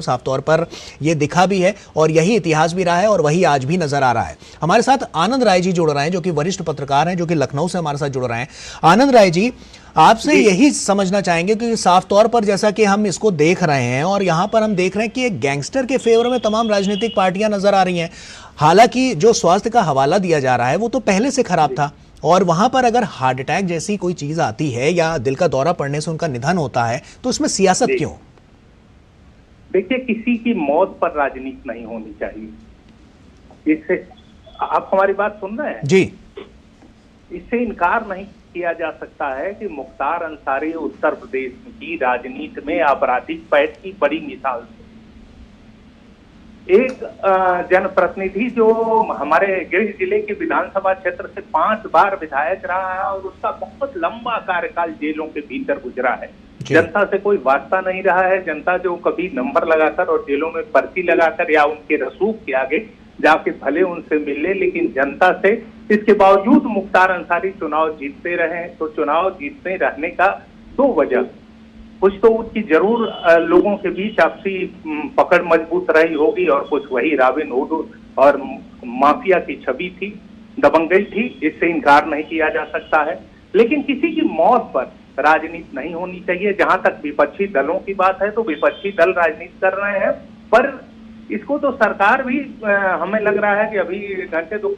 साफ तौर पर यह दिखा भी है और यही इतिहास भी रहा है और वही आज भी नजर आ रहा है। हमारे साथ आनंद राय जी जुड़ रहे हैं, जो कि वरिष्ठ पत्रकार हैं, जो कि लखनऊ से हमारे साथ जुड़ रहे हैं। आनंद राय जी, आपसे यही समझना चाहेंगे कि साफ तौर पर जैसा कि हम इसको देख रहे हैं और यहां पर हम देख रहे हैं कि एक गैंगस्टर के फेवर में तमाम राजनीतिक पार्टियां नजर आ रही हैं। हालांकि जो स्वास्थ्य का हवाला दिया जा रहा है वो तो पहले से खराब था, और वहां पर अगर हार्ट अटैक जैसी कोई चीज आती है या दिल का दौरा पड़ने से उनका निधन होता है तो उसमें सियासत क्यों? देखिए, किसी की मौत पर राजनीति नहीं होनी चाहिए। इससे आप हमारी बात सुन रहे हैं जी? इससे इनकार नहीं किया जा सकता है कि मुख्तार अंसारी उत्तर प्रदेश की राजनीति में आपराधिक पैठ की बड़ी मिसाल थी। एक जनप्रतिनिधि जो हमारे गिरिडीह जिले के विधानसभा क्षेत्र से 5 बार विधायक रहा है और उसका बहुत लंबा कार्यकाल जेलों के भीतर गुजरा है। जनता से कोई वास्ता नहीं रहा है। जनता जो कभी नंबर लगाकर और जेलों में पर्ची लगाकर या उनके रसूख के आगे जाके भले उनसे मिल ले, लेकिन जनता से इसके बावजूद मुख्तार अंसारी चुनाव जीतते रहे। तो चुनाव जीतते रहने का 2 वजह, कुछ तो उसकी जरूर लोगों के बीच आपसी पकड़ मजबूत रही होगी और कुछ वही रॉबिन हुड और माफिया की छवि थी, दबंगई थी। इससे इनकार नहीं किया जा सकता है। लेकिन किसी की मौत पर राजनीति नहीं होनी चाहिए। जहां तक विपक्षी दलों की बात है तो विपक्षी दल राजनीति कर रहे हैं, पर इसको तो सरकार भी हमें लग रहा है कि अभी घंटे 2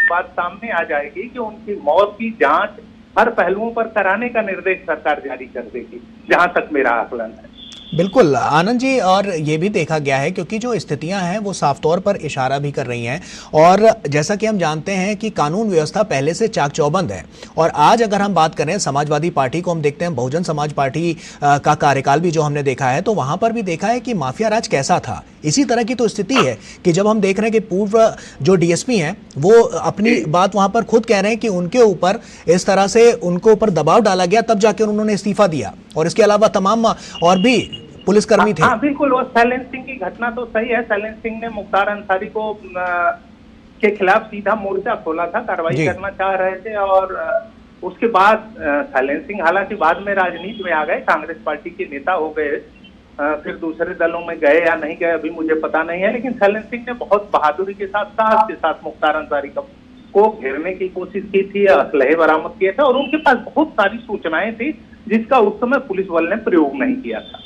बाद सामने आ जाएगी कि उनकी मौत की जांच हर पहलुओं पर कराने का निर्देश सरकार जारी कर देगी, जहां तक मेरा आकलन है। बिल्कुल आनंद जी, और ये भी देखा गया है क्योंकि जो स्थितियां हैं वो साफ तौर पर इशारा भी कर रही हैं, और जैसा कि हम जानते हैं कि कानून व्यवस्था पहले से चाक चौबंद है। और आज अगर हम बात करें समाजवादी पार्टी को, हम देखते हैं बहुजन समाज पार्टी का कार्यकाल भी जो हमने देखा है, तो वहां पर भी देखा है कि माफिया राज कैसा था। इसी तरह की तो स्थिति है कि जब हम देख रहे हैं कि पूर्व जो डीएसपी हैं वो अपनी बात वहां पर खुद कह रहे हैं कि उनके ऊपर इस तरह से उनको ऊपर दबाव डाला गया, तब जाकर उन्होंने इस्तीफा दिया। और इसके अलावा तमाम और भी पुलिसकर्मी थे। हाँ बिल्कुल, वो शैलेंद्र सिंह की घटना तो सही है। शैलेंद्र सिंह ने मुख्तार अंसारी को के खिलाफ सीधा मोर्चा खोला था, कार्रवाई करना चाह रहे थे। और उसके बाद शैलेंद्र सिंह हालांकि बाद में राजनीति में आ गए, कांग्रेस पार्टी के नेता हो गए, फिर दूसरे दलों में गए या नहीं गए अभी मुझे पता नहीं है। लेकिन शैलेंद्र सिंह ने बहुत बहादुरी के साथ, साहस के साथ मुख्तार अंसारी को घेरने की कोशिश की थी, असलहे बरामद किए थे और उनके पास बहुत सारी सूचनाएं थी जिसका उस समय पुलिस बल ने प्रयोग नहीं किया था।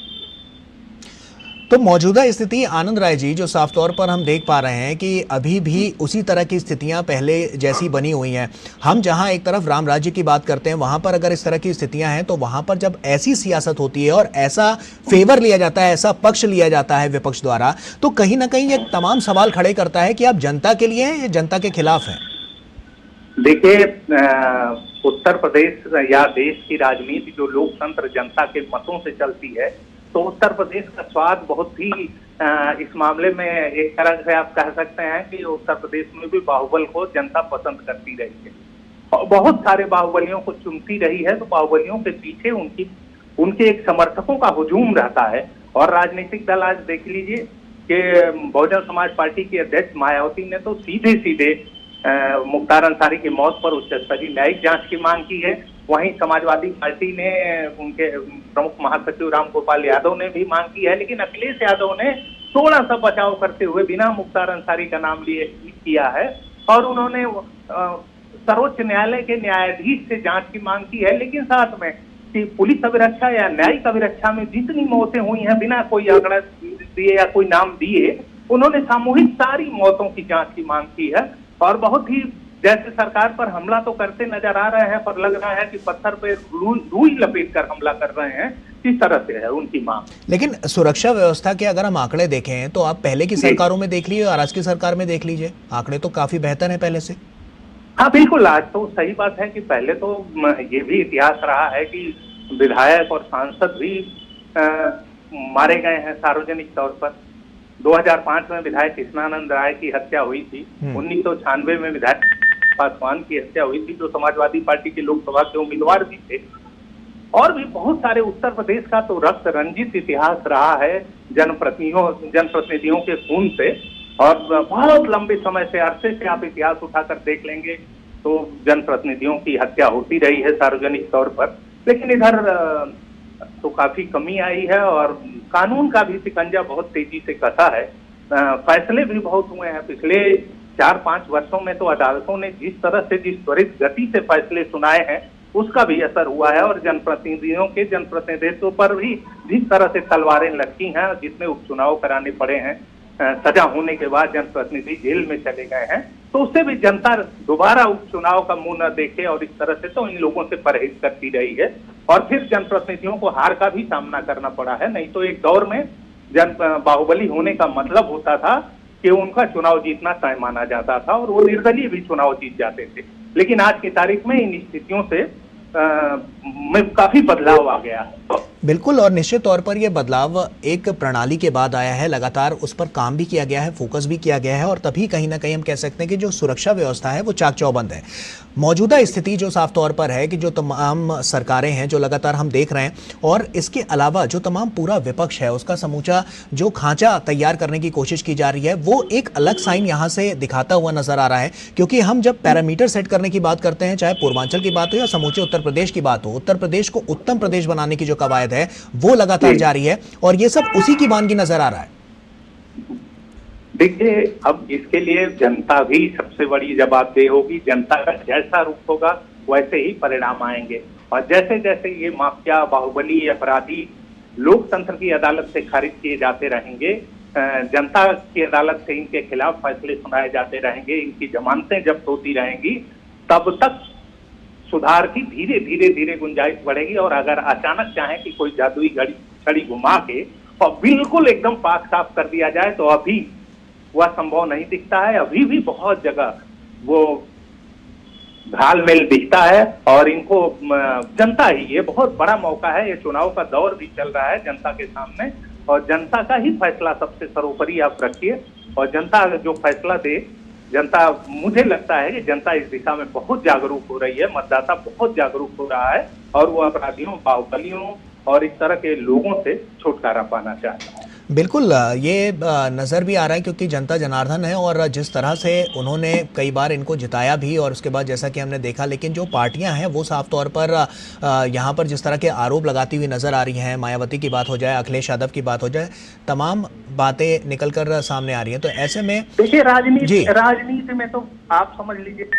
तो मौजूदा स्थिति आनंद राय जी, जो साफ तौर पर हम देख पा रहे हैं कि अभी भी उसी तरह की स्थितियां पहले जैसी बनी हुई हैं। हम जहां एक तरफ राम राज्य की बात करते हैं, वहां पर अगर इस तरह की स्थितियां हैं तो वहां पर जब ऐसी सियासत होती है और ऐसा फेवर लिया जाता है, ऐसा पक्ष लिया जाता है विपक्ष द्वारा, तो कहीं ना कहीं एक तमाम सवाल खड़े करता है कि आप जनता के लिए हैं या जनता के खिलाफ हैं। देखिए, उत्तर प्रदेश या देश की राजनीति जो लोकतंत्र जनता के मतों से चलती है, तो उत्तर प्रदेश का स्वाद बहुत ही इस मामले में एक तरह से आप कह सकते हैं कि उत्तर प्रदेश में भी बाहुबल को जनता पसंद करती रही है और बहुत सारे बाहुबलियों को चुनती रही है। तो बाहुबलियों के पीछे उनके एक समर्थकों का हुजूम रहता है। और राजनीतिक दल आज देख लीजिए कि बहुजन समाज पार्टी की अध्यक्ष मायावती ने तो सीधे सीधे मुख्तार अंसारी की मौत पर उच्च स्तरीय न्यायिक जांच की मांग की है। वहीं समाजवादी पार्टी ने, उनके प्रमुख महासचिव राम गोपाल यादव ने भी मांग की है। लेकिन अखिलेश यादव ने थोड़ा सा बचाव करते हुए बिना मुख्तार अंसारी का नाम लिए किया है और उन्होंने सर्वोच्च न्यायालय के न्यायाधीश से जांच की मांग की है। लेकिन साथ में कि पुलिस अभिरक्षा या न्यायिक अभिरक्षा में जितनी मौतें हुई हैं, बिना कोई आंकड़ा दिए या कोई नाम दिए, उन्होंने सामूहिक सारी मौतों की जांच की मांग की है। और बहुत ही जैसे सरकार पर हमला तो करते नजर आ रहे हैं, पर लग रहा है कि पत्थर पे रुई लपेट कर हमला कर रहे हैं, इस तरह से है उनकी मांग। लेकिन सुरक्षा व्यवस्था के अगर हम आंकड़े देखें तो आप पहले की सरकारों में देख लीजिए और आज की सरकार में देख लीजिए, आंकड़े तो काफी बेहतर हैं पहले से। हाँ बिल्कुल, आज तो सही बात है कि पहले तो ये भी इतिहास रहा है कि विधायक और सांसद भी मारे गए हैं सार्वजनिक तौर पर। 2005 में विधायक कृष्णानंद राय की हत्या हुई थी। 1996 में विधायक पासवान की हत्या हुई थी, जो समाजवादी पार्टी के लोकसभा के उम्मीदवार भी थे। और भी बहुत सारे उत्तर प्रदेश का तो रक्त रंजित इतिहास रहा है जनप्रतिनिधियों के खून से। और बहुत लंबे समय से, अरसे से आप इतिहास उठाकर देख लेंगे तो जनप्रतिनिधियों की हत्या होती रही है सार्वजनिक तौर पर। लेकिन इधर तो काफी कमी आई है और कानून का भी शिकंजा बहुत तेजी से कसा है। फैसले भी बहुत हुए हैं पिछले 4-5 वर्षों में। तो अदालतों ने जिस तरह से, जिस त्वरित गति से फैसले सुनाए हैं, उसका भी असर हुआ है। और जनप्रतिनिधियों के जनप्रतिनिधित्व पर भी जिस तरह से तलवारें लटकी हैं, जितने उपचुनाव कराने पड़े हैं, सजा होने के बाद जनप्रतिनिधि जेल में चले गए हैं, तो उससे भी जनता दोबारा उपचुनाव का मुंह न देखे और इस तरह से तो इन लोगों से परहेज करती रही है। और फिर जनप्रतिनिधियों को हार का भी सामना करना पड़ा है। नहीं तो एक दौर में बाहुबली होने का मतलब होता था कि उनका चुनाव जीतना तय माना जाता था और वो निर्दलीय भी चुनाव जीत जाते थे। लेकिन आज की तारीख में इन स्थितियों से में काफी बदलाव आ गया है। बिल्कुल, और निश्चित तौर पर यह बदलाव एक प्रणाली के बाद आया है, लगातार उस पर काम भी किया गया है, फोकस भी किया गया है और तभी कहीं ना कहीं हम कह सकते हैं कि जो सुरक्षा व्यवस्था है वो चाक चौबंद है। मौजूदा स्थिति जो साफ तौर पर है कि जो तमाम सरकारें हैं जो लगातार हम देख रहे हैं, और इसके अलावा जो तमाम पूरा विपक्ष है उसका समूचा जो खांचा तैयार करने की कोशिश की जा रही है, वो एक अलग साइन यहाँ से दिखाता हुआ नजर आ रहा है। क्योंकि हम जब पैरामीटर सेट करने की बात करते हैं, चाहे पूर्वांचल की बात हो या समूचे उत्तर प्रदेश की बात हो, उत्तर प्रदेश को उत्तम प्रदेश बनाने की जो कवायद है वो लगातार जारी है और ये सब उसी की वानगी नजर आ रहा है। देखिए, अब इसके लिए जनता भी सबसे बड़ी जवाबदेह होगी। जनता का जैसा रुख होगा वैसे ही परिणाम आएंगे। और जैसे जैसे ये माफिया, बाहुबली, अपराधी लोकतंत्र की अदालत से खारिज किए जाते रहेंगे, जनता की अदालत से इनके खिलाफ फैसले सुनाए जाते रहेंगे, इनकी जमानतें जब्त होती रहेंगी, तब तक सुधार की धीरे धीरे धीरे गुंजाइश बढ़ेगी। और अगर अचानक चाहे कि कोई जादुई छड़ी घुमा के और बिल्कुल एकदम पाक साफ कर दिया जाए, तो अभी वह संभव नहीं दिखता है। अभी भी बहुत जगह वो घालमेल दिखता है और इनको जनता ही, ये बहुत बड़ा मौका है, ये चुनाव का दौर भी चल रहा है जनता के सामने और जनता का ही फैसला सबसे सर्वोपरि आप रखिए। और जनता जो फैसला दे, जनता, मुझे लगता है कि जनता इस दिशा में बहुत जागरूक हो रही है, मतदाता बहुत जागरूक हो रहा है और वो अपराधियों, बाहुबलियों और इस तरह के लोगों से छुटकारा पाना चाहता है। बिल्कुल, ये नज़र भी आ रहा है क्योंकि जनता जनार्दन है और जिस तरह से उन्होंने कई बार इनको जिताया भी और उसके बाद जैसा कि हमने देखा, लेकिन जो पार्टियां हैं वो साफ तौर पर यहाँ पर जिस तरह के आरोप लगाती हुई नज़र आ रही हैं, मायावती की बात हो जाए, अखिलेश यादव की बात हो जाए, तमाम बातें निकल कर सामने आ रही हैं। तो ऐसे में देखिए, राजनीति में तो आप समझ लीजिए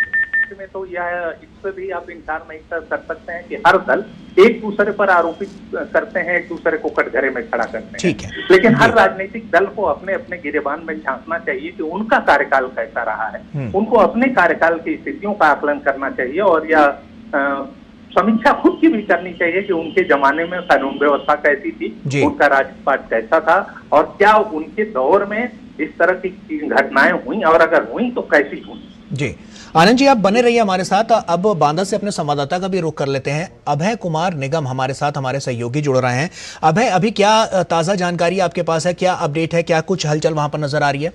में तो यह, इससे भी आप इंकार नहीं कर सकते हैं कि हर दल एक दूसरे पर आरोपित करते हैं, एक दूसरे को कटघरे में खड़ा करते हैं। ठीक है, लेकिन हर राजनीतिक दल को अपने अपने गिरेबान में झांकना चाहिए कि उनका कार्यकाल कैसा रहा है। उनको अपने कार्यकाल की स्थितियों का आकलन करना चाहिए और यह समीक्षा खुद की भी करनी चाहिए कि उनके जमाने में कानून व्यवस्था कैसी थी, उनका राजपाट कैसा था और क्या उनके दौर में इस तरह की घटनाएं हुई और अगर हुई तो कैसी हुई। जी आनंद जी, आप बने रहिए हमारे साथ। अब बांदा से अपने संवाददाता का भी रुख कर लेते हैं। अभय कुमार निगम हमारे साथ, हमारे सहयोगी जुड़ रहे हैं। अभय, अभी क्या ताजा जानकारी आपके पास है, क्या अपडेट है, क्या कुछ हलचल वहां पर नजर आ रही है?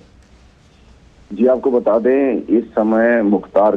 जी, आपको बता दें, इस समय मुख्तार